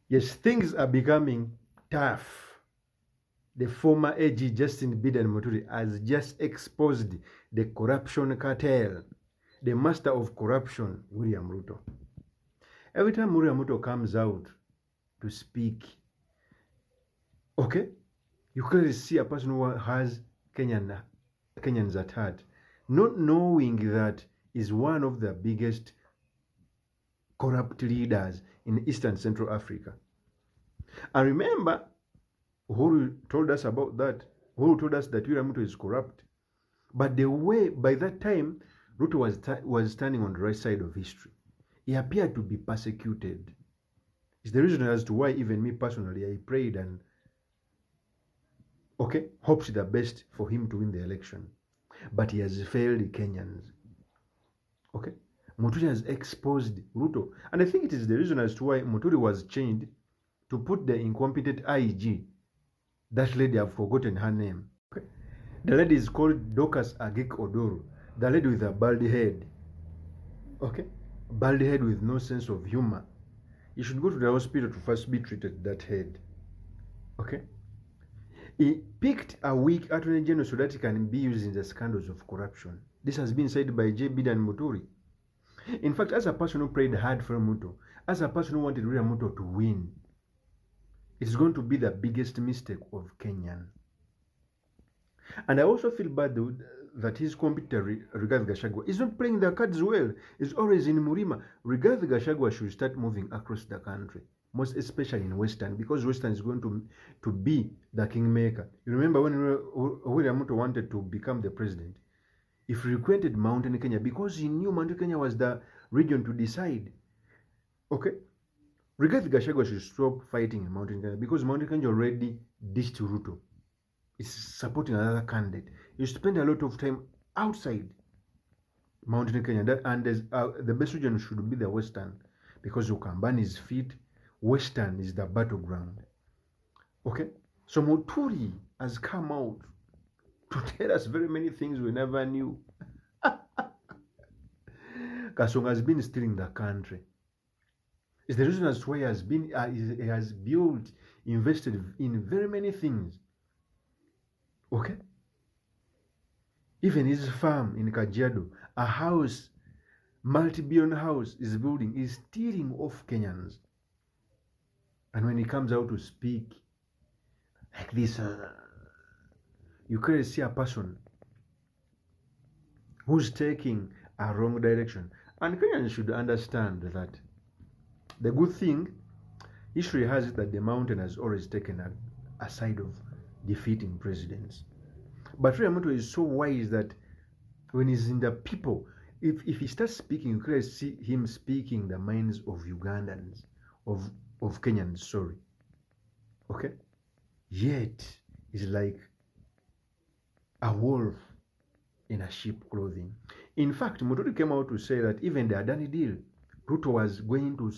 Yes, things are becoming tough. The former AG Justin Biden Muturi has just exposed the corruption cartel, the master of corruption, William Ruto. Every time William Ruto comes out to speak, okay, you clearly see a person who has Kenyans at heart, not knowing that is one of the biggest corrupt leaders in Eastern Central Africa. And remember, Uhuru told us about that. Uhuru told us that William Ruto is corrupt. But the way, by that time, Ruto was standing on the right side of history. He appeared to be persecuted. It's the reason as to why even me personally, I prayed and, okay, hoped the best for him to win the election. But he has failed the Kenyans. Okay? Muturi has exposed Ruto. And I think it is the reason as to why Muturi was changed to put the incompetent IG. That lady, I've forgotten her name. Okay? The lady is called Dorcas Agik Odoro. The lady with a bald head. Okay? Bald head with no sense of humor. You should go to the hospital to first be treated that head. Okay? He picked a weak attorney general so that he can be used in the scandals of corruption. This has been said by J. Bidan Muturi. In fact, as a person who prayed hard for Ruto, as a person who wanted William Ruto to win, it's going to be the biggest mistake of Kenyan. And I also feel bad that his competitor, Rigathi Gachagua, is not playing the cards well. He's always in Murima. Rigathi Gachagua should start moving across the country, most especially in Western, because Western is going to be the kingmaker. You remember when William Ruto wanted to become the president, he frequented Mountain Kenya because he knew Mountain Kenya was the region to decide. Okay? Rigathi Gachagua should stop fighting in Mountain Kenya because Mountain Kenya already ditched Ruto. It's supporting another candidate. You spend a lot of time outside Mountain Kenya, and the best region should be the Western because Ukambani is fit. Western is the battleground. Okay? So Muturi has come out to tell us very many things we never knew. Kasonga has been stealing the country. It's the reason as to why he has built, invested in very many things. Okay? Even his farm in Kajiado, a house, multi-billion house is building, is stealing off Kenyans. And when he comes out to speak like this, you clearly see a person who's taking a wrong direction. And Kenyans should understand that the good thing, history has it that the mountain has always taken a side of defeating presidents. But William Ruto is so wise that when he's in the people, if he starts speaking, you clearly see him speaking the minds of Ugandans, of Kenyans, sorry. Okay? Yet, it's like a wolf in a sheep clothing. In fact, Muturi came out to say that even the Adani deal, Ruto was going to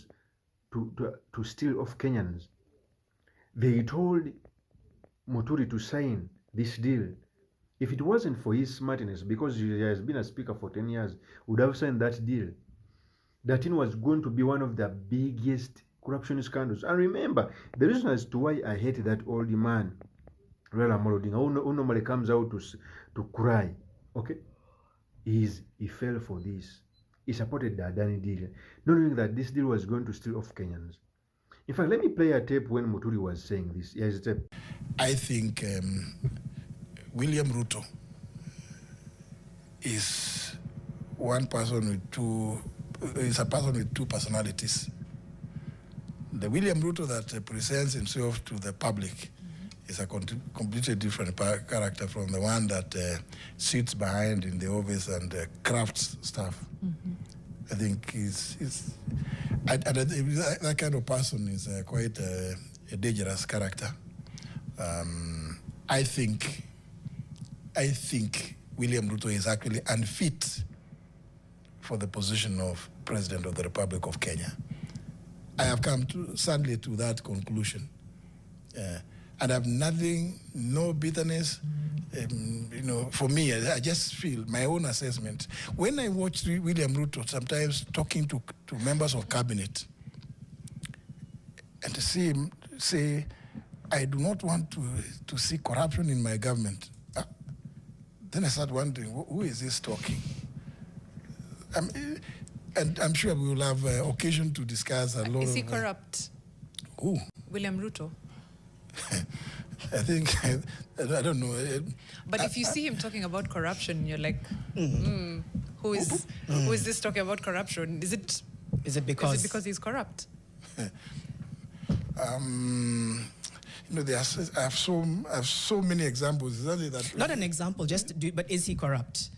steal off Kenyans. They told Muturi to sign this deal. If it wasn't for his smartness, because he has been a speaker for 10 years, would have signed that deal. That thing was going to be one of the biggest corruption scandals. And remember, the reason as to why I hate that old man, Raila Amolo Odinga, who normally comes out to cry, okay, he fell for this. He supported the Adani deal, not knowing that this deal was going to steal off Kenyans. In fact, let me play a tape when Muturi was saying this. Here's a tape. I think William Ruto is a person with two personalities. The William Ruto that presents himself to the public is a completely different character from the one that sits behind in the office and crafts stuff. I think that kind of person is quite a dangerous character. I think William Ruto is actually unfit for the position of President of the Republic of Kenya. I have come sadly to that conclusion. And I have no bitterness. For me, I just feel my own assessment. When I watch William Ruto sometimes talking to members of cabinet, and to see him say, I do not want to see corruption in my government. Then I start wondering, who is this talking? And I'm sure we will have occasion to discuss a lot of... Is he corrupt? Who? William Ruto. I think, I don't know. But if you see him talking about corruption, you're like, who is this talking about corruption? Is it because he's corrupt? You know, I have so many examples. Is that Not an example, but is he corrupt?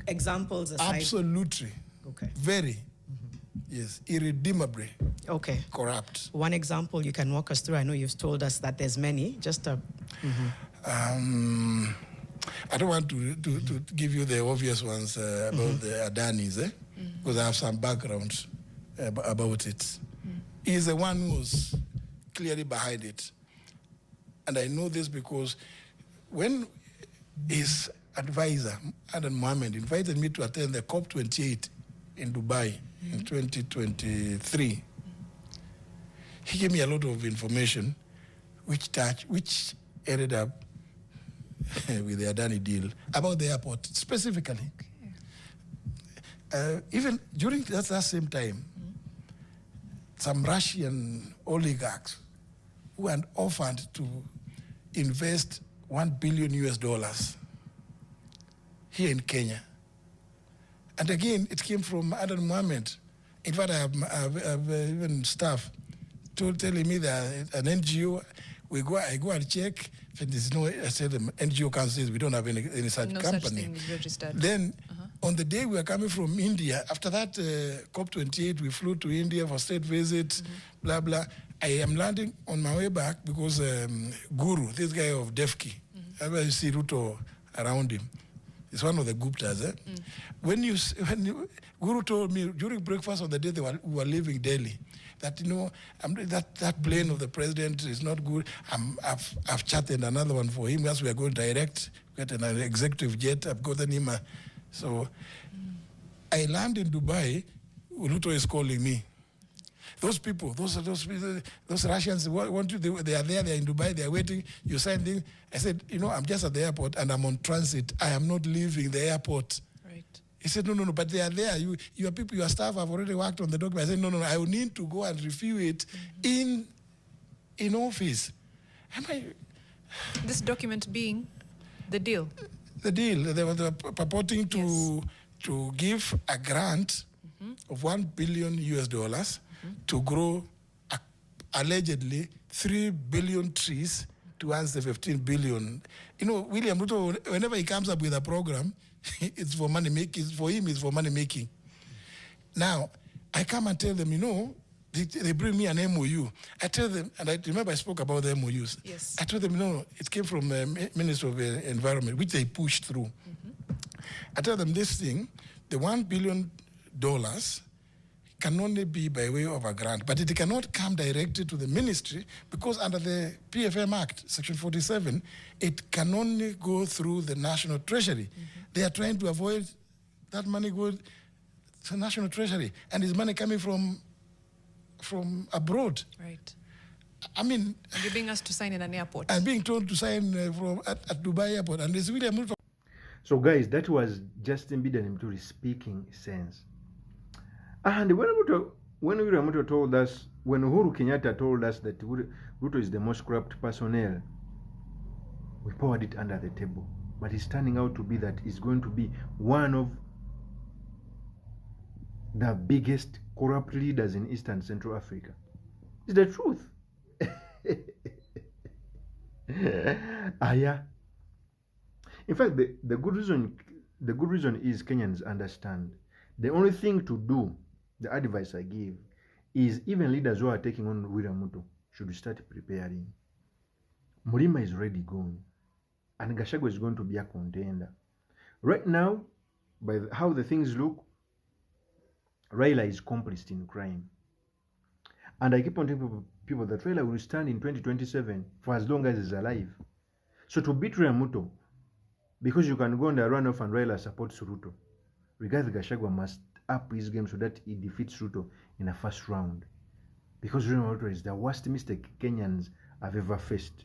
Examples aside. Absolutely. Okay. Very. Yes. Irredeemably. Okay. Corrupt. One example you can walk us through. I know you've told us that there's many. Just a. I don't want to give you the obvious ones about the Adanis, because I have some background about it. He's the one who's clearly behind it. And I know this because when his advisor, Adan Mohammed, invited me to attend the COP28 in Dubai in 2023, he gave me a lot of information which ended up with the Adani deal about the airport specifically. Even during that same time, some Russian oligarchs who had offered to invest $1 billion here in Kenya. And again, it came from Adan Mohammed. In fact, I have even staff telling me that an NGO, I go and check, if there's no, I said the NGO can't say we don't have any such No company. such thing is registered. Then on the day we were coming from India, after that COP28, we flew to India for state visit, blah, blah. I am landing on my way back because Guru, this guy of Defki, you see Ruto around him. It's one of the Guptas. When Guru told me during breakfast on the day we were leaving Delhi, that that plane of the president is not good. I've chatted another one for him. As we are going direct, get an executive jet. I've gotten him. So I land in Dubai. Ruto is calling me. Those people, those Russians want you. They are there. They are in Dubai. They are waiting. You sign things. I said, I'm just at the airport and I'm on transit. I am not leaving the airport. Right. He said, no, but they are there. Your people, your staff have already worked on the document. I said, no, I will need to go and review it in office. This document being the deal? The deal. They were purporting to give a grant of $1 billion to grow allegedly 3 billion trees to answer 15 billion. William Ruto, whenever he comes up with a program, it's for money making. For him, it's for money making. Now, I come and tell them, they bring me an MOU. I tell them, and I remember I spoke about the MOUs. Yes. I told them, it came from the Minister of Environment, which they pushed through. I tell them this thing, the $1 billion can only be by way of a grant, but it cannot come directly to the ministry because under the PFM Act, Section 47, it can only go through the National Treasury. They are trying to avoid that money going to the National Treasury, and it's money coming from abroad. Right. I mean... You're being asked to sign in an airport. I'm being told to sign at Dubai airport, and it's William Ruto. So guys, that was Justin Biden Muturi speaking sense. And when William Ruto told us, when Uhuru Kenyatta told us that Ruto is the most corrupt personnel, we poured it under the table. But it's turning out to be that he's going to be one of the biggest corrupt leaders in Eastern Central Africa. It's the truth. Yeah. In fact, the good reason is Kenyans understand. The only thing to do, the advice I give, is even leaders who are taking on William Ruto should start preparing. Murima is already gone, and Gachagua is going to be a contender. Right now, by how the things look, Raila is complicit in crime. And I keep on telling people that Raila will stand in 2027 for as long as he's alive. So to beat William Ruto, because you can go on the runoff and Raila supports Ruto, Rigathi Gachagua must up his game so that he defeats Ruto in the first round. Because William Ruto is the worst mistake Kenyans have ever faced.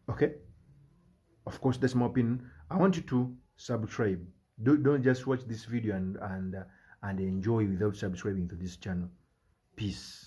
Okay? Of course, that's my opinion. I want you to subscribe. Don't just watch this video and enjoy without subscribing to this channel. Peace.